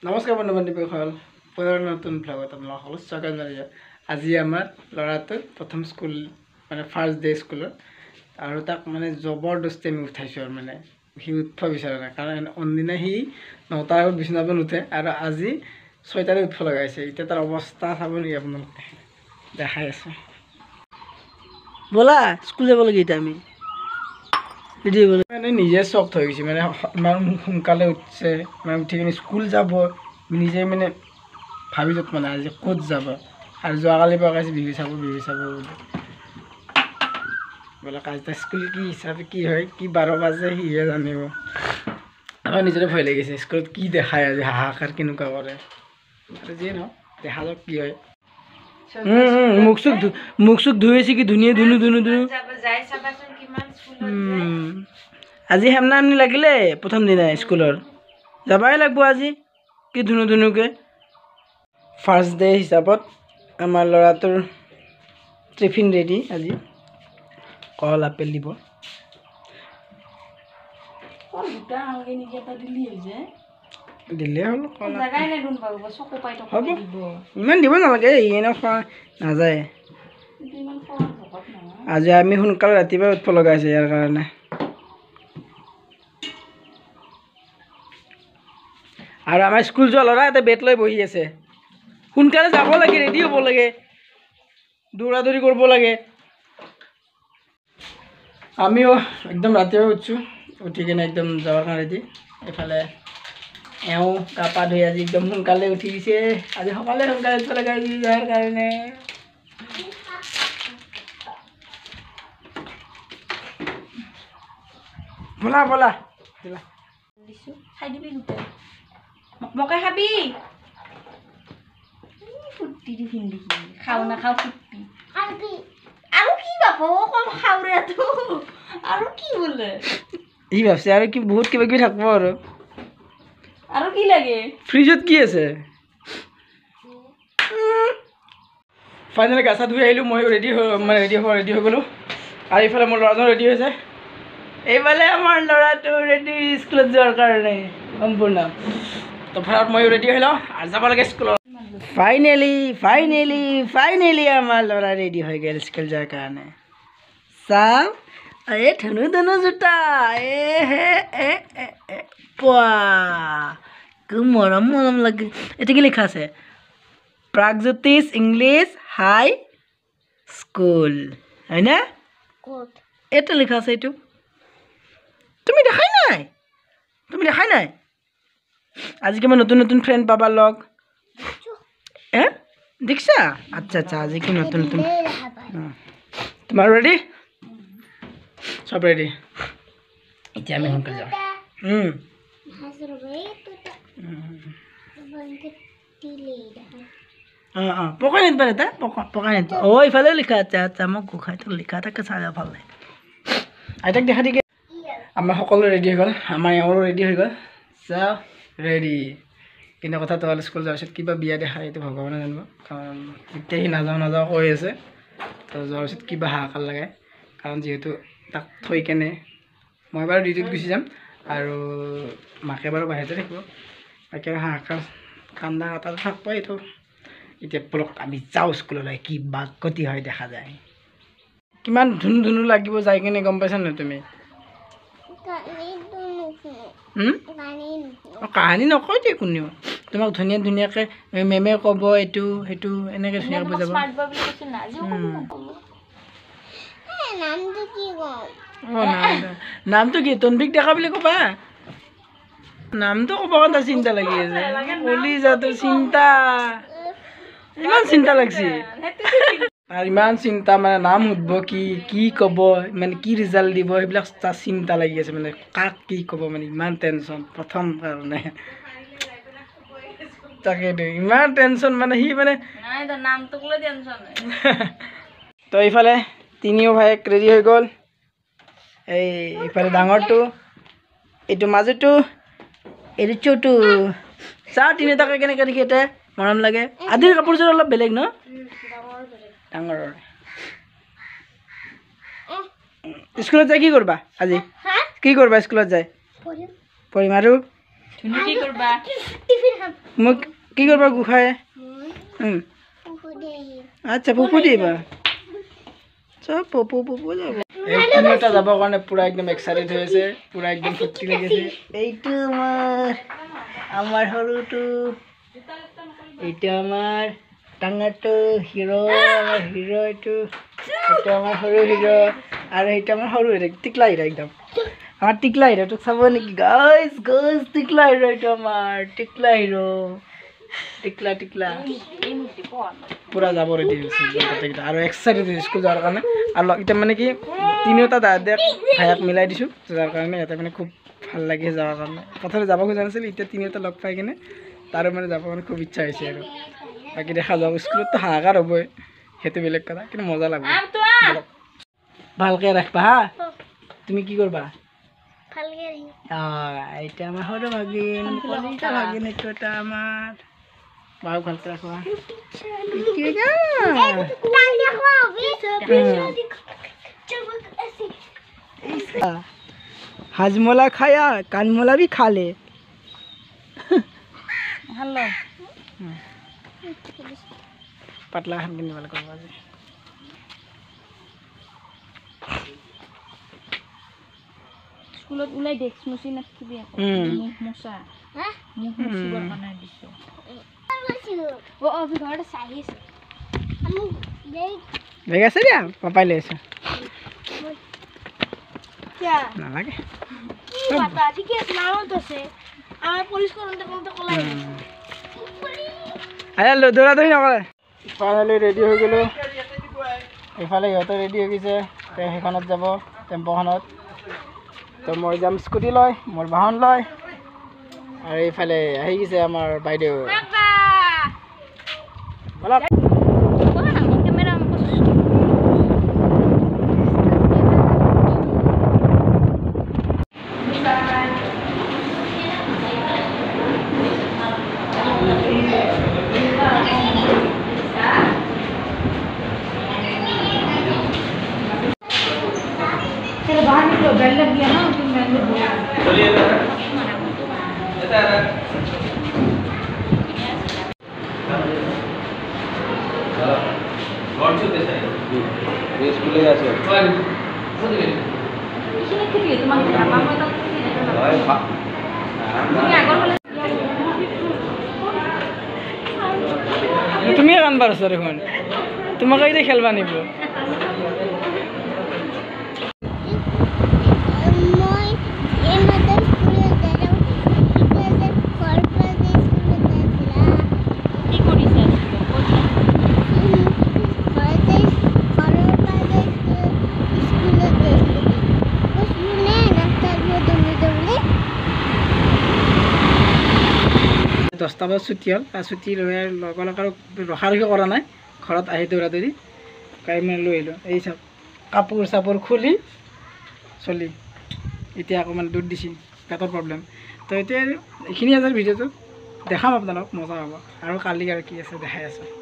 নমস্কাৰ বন্ধু বান্ধৱীসকল, পুনৰ নতুন ব্লগত আপোনালোক সকলো স্বাগত জনাইছোঁ। আজি আমাৰ ল'ৰাটোৰ প্ৰথম স্কুল মানে ফাৰ্ষ্ট ডে স্কুলত, আৰু তাক মানে জবৰদস্তি আমি উঠাইছোঁ। আৰু মানে সি উঠিব বিচৰা নাই, কাৰণ অন্যদিনা সি 9টাৰ আগত বিচনাৰ পৰা নুঠে, আৰু আজি 6টাতে উঠিব লগা হৈছে। এতিয়া তাৰ অৱস্থা চাব নেকি আপোনালোকে? দেখাই আছোঁ, ব'লা স্কুল যাব লাগে। এতিয়া আমি মানে নিজে চখ হৈ গৈছে, মানে ইমান সোনকালে উঠছে, মানে উঠি কিনে স্কুল যাব নিজে মানে ভাবি য'ত মানে আজি ক'ত যাব। আৰু যোৱাকালিৰ পৰা কৈছে বিহু চাব বুলি বোলে। কাজটা স্কুল কি হিচাপে কি হয়, কি 12 বাজে সিহে জানিব। আমাৰ নিজৰে ভয় লাগিছে, স্কুলত কি দেখায় আজি, হাহাকাৰ কেনেকুৱা কৰে। আৰু যিয়ে নহওক দেখা যাওক কি হয়। মুখ চুখ ধুইছে কি ধুনীয়া ধুনু আজি হেমনামনি লাগিলে প্ৰথম দিনা স্কুলৰ যাবাই লাগব। আজি কি ধুনুকে ফাৰ্ষ্ট ডে হিচাপত আমাৰ ল'ৰাটোৰ টিফিন ৰেডি। আজি কল আপেল দিব। দিলে হ'ল, হ'ব ইমান দিব নালাগে, এনেও খোৱা নাযায়। আজি আমি সোনকালে ৰাতিপুৱা উঠিব লগা হৈছে ইয়াৰ কাৰণে। আৰু আমাৰ স্কুল যোৱা ল'ৰা এটা বেট লৈ বহি আছে। সোনকালে যাব লাগে, ৰেডি হ'ব লাগে, দৌৰা দৌৰি কৰিব লাগে। আমিও একদম ৰাতিপুৱা উঠছোঁ, উঠি কিনে একদম যাবৰ কাৰণে ৰেডি। এইফালে এওঁ গা পা ধুই আজি একদম সোনকালে উঠি দিছে। আজি সোনকালে উঠিব লগা হৈছে যাৰ কাৰণে। ব'লা ব'লা খাই দিবি গোটেই মকে খাবি। ফুৰ্তি টিফিন দেখি খাওঁ নাখাওঁ ফুৰ্তি আৰু কি বাপ কম খাওঁৰে আৰু কি বোলে ই ভাবছে আৰু কি বহুত কিবা কিবি থাকিব। আৰু কি লাগে ফ্ৰিজত কি আছে? ফাইনেলি গা চা ধুই আহিলোঁ। মই ৰেডি হৈ গ'লোঁ। আৰু এইফালে মোৰ ল'ৰাজন ৰেডি হৈছে। এইফালে আমাৰ ল'ৰাটো ৰেডি স্কুলত যোৱাৰ কাৰণে সম্পূৰ্ণ। তো ভাড়াত ময়ো ৰেডি হৈ লওঁ আৰু যাব লাগে স্কুলত। ফাইনেলি আমাৰ ল'ৰা ৰেডি হৈ গ'ল স্কুল যোৱাৰ কাৰণে। চাওঁ এই ধনু জোতা পোৱা কি মৰম লাগে। এইটো কি লিখা আছে? প্ৰাগজ্যোতিষ ইংলিছ হাই স্কুল, হয়নে? এইটো লিখা আছে। এইটো তুমি দেখাই নাই? আজি কিমান নতুন ফ্ৰেণ্ড পাবা লগ। দেখিছা? আচ্ছা আজি কি নতুন তোমাৰ ৰেডি? চব ৰেডি। এতিয়া আমি সোনকালে যাওঁ। পকাই নিদিবা এটা পকাই নিদিবা। ইফালেও লিখা আছে। আচ্ছা মোক গোসাঁইটো লিখা থাকে চাই ভাল লাগে। আইতাক দেখা দিকে আমাৰ সকলো ৰেডি হৈ গ'ল। আমাৰ এওঁৰো ৰেডি হৈ গ'ল। চাওঁ ৰেডি। কিন্তু কথাটো হ'ল স্কুল যোৱাৰ পিছত কিবা বিয়া দেখা, এইটো ভগৱানে জানিব। কাৰণ এতিয়া সি নাযাওঁ কৈ আছে। তো যোৱাৰ পিছত কিবা হাহাকাৰ লাগে, কাৰণ যিহেতু তাক থৈ কেনে মই বাৰু ডিউটিত গুচি যাম, আৰু মাকে বাৰু বাহিৰতে থাকিব। বাকী হাহাকাৰ কান্দা কাটাটো থাকিব। এইটো এতিয়া বলক আমি যাওঁ স্কুললৈ, কি বা গতি হয় দেখা যায়। কিমান ধুনু লাগিব যাই কিনে গম পাইছা নাই তুমি? কাহানী নকয় দে কোনেও। তোমাক ধুনীয়াকৈ মেমে ক'ব এইটো সেইটো এনেকৈ ধুনীয়াকৈ বুজাব। নামটো কি? তন্বিক ডেকা বুলি ক'বা। নামটো ক'ব কাৰণে তাৰ চিন্তা লাগি আছে। কলিজাটোৰ চিন্তা, ইমান চিন্তা লাগছে। আৰু ইমান চিন্তা, মানে নাম সুধিব কি ক'ব, মানে কি ৰিজাল্ট দিব, সেইবিলাক তাৰ চিন্তা লাগি আছে। মানে কাক কি ক'ব, মানে ইমান টেনশ্যন প্ৰথম কাৰণে। তাকেইতো ইমান টেনশ্যন, মানে সি মানে নামটোক লৈ টেনশ্যন। তো এইফালে তিনিও ভাইক ৰেডি হৈ গ'ল। এইফালে ডাঙৰটো, এইটো মাজুটো, এইটো চুটো। চাওঁ তিনিটাকে কেনেকৈ দেখি এতিয়া মৰম লাগে। আদিৰ কাপোৰযোৰ অলপ বেলেগ ন? ডাঙৰৰ স্কুলত যাই কি কৰবা আজি কি কৰবা স্কুলত যাই পঢ়িম আৰু কি কৰবা মোক কি কৰবা গোসাঁই আচ্ছা পপু দিবা চব পপু যাব এই তিনিটা যাবৰ কাৰণে পুৰা একদম এক্সাইটেড হৈ আছে পুৰা একদম ফূৰ্তি লাগি আছে এইটো আমাৰ সৰুটো এইটো আমাৰ ডাঙৰটো হিৰো এইটো আমাৰ সৰু হিৰো আৰু এইটো আমাৰ সৰু হিৰো টিকলা হিৰো একদম আমাৰ টিকলা হিৰো তোক চাব নেকি গাইজ টিকলা হিৰো এইটো আমাৰ টিকলা হিৰো টিকলা পুৰা যাব ৰেডি হৈছে গোটেইকেইটা আৰু এক্সাইটেড হৈছে স্কুল যোৱাৰ কাৰণে আৰু এতিয়া মানে কি তিনিওটা দাদাক ভাইক মিলাই দিছোঁ যাৰ কাৰণে ইয়াতে মানে খুব ভাল লাগি যোৱাৰ কাৰণে প্ৰথমে যাব খোজা নাছিল এতিয়া তিনিওটা লগ পাই কিনে তাৰো মানে যাব মানে খুব ইচ্ছা হৈছে আৰু বাকী দেখা যাব স্কুলততো হাহাকাৰ হ'বই সেইটো বেলেগ কথা কিন্তু মজা লাগব ভালকৈ ৰাখবা হা তুমি কি কৰবা এতিয়া আমাৰ সৰু ভাগিন কলিতা ভাগিন এইটো এটা আমাৰ বাবুক ভালকৈ ৰাখবা হাজমলা খায়া কানমলা भी खा ले হেল্ল' পাতলা খান কিনিব লাগিব আজি স্কুলত ওলাই ডেস্ক মুচি নাথাকিবি আকৌ মুখ মোচা মুখ মুচিবৰ কাৰণে দিছোঁ বেগ আছে দিয়া পাপাই লৈ আছে নালাগে দৌৰাদৌৰি নকৰে ফাইনেলি ৰেডি হৈ গ'লোঁ এইফালে সিহঁতে ৰেডি হৈ গৈছে সেইখনত যাব টেম্পোখনত তো মই যাম স্কুটি লৈ মোৰ বাহন লৈ আৰু এইফালে আহি গৈছে আমাৰ বাইদেউ बाहर निकलो बेल लग गया ना तो मैं चलिए कौन सी देश है ये स्कूल है ऐसे इसमें कितनी तुम्हारी मामा तो তুমি গান পারছো দেখুন তোমাকে এই খেলবা নিব দহটা বজাত ছুটি হ'ল ছুটি লৈ লগৰ আৰু ৰখাৰখি কৰা নাই ঘৰত আহি দৌৰাদৌৰি কাই মানে লৈ আহিলোঁ এই চব কাপোৰ চাপোৰ খুলি চলি এতিয়া অকণমান দুধ দিছে পেটৰ প্ৰব্লেম তো এতিয়া এইখিনি আছে ভিডিঅ'টো দেখাম আপোনালোক মজা হ'ব আৰু কালি আৰু কি আছে দেখাই আছোঁ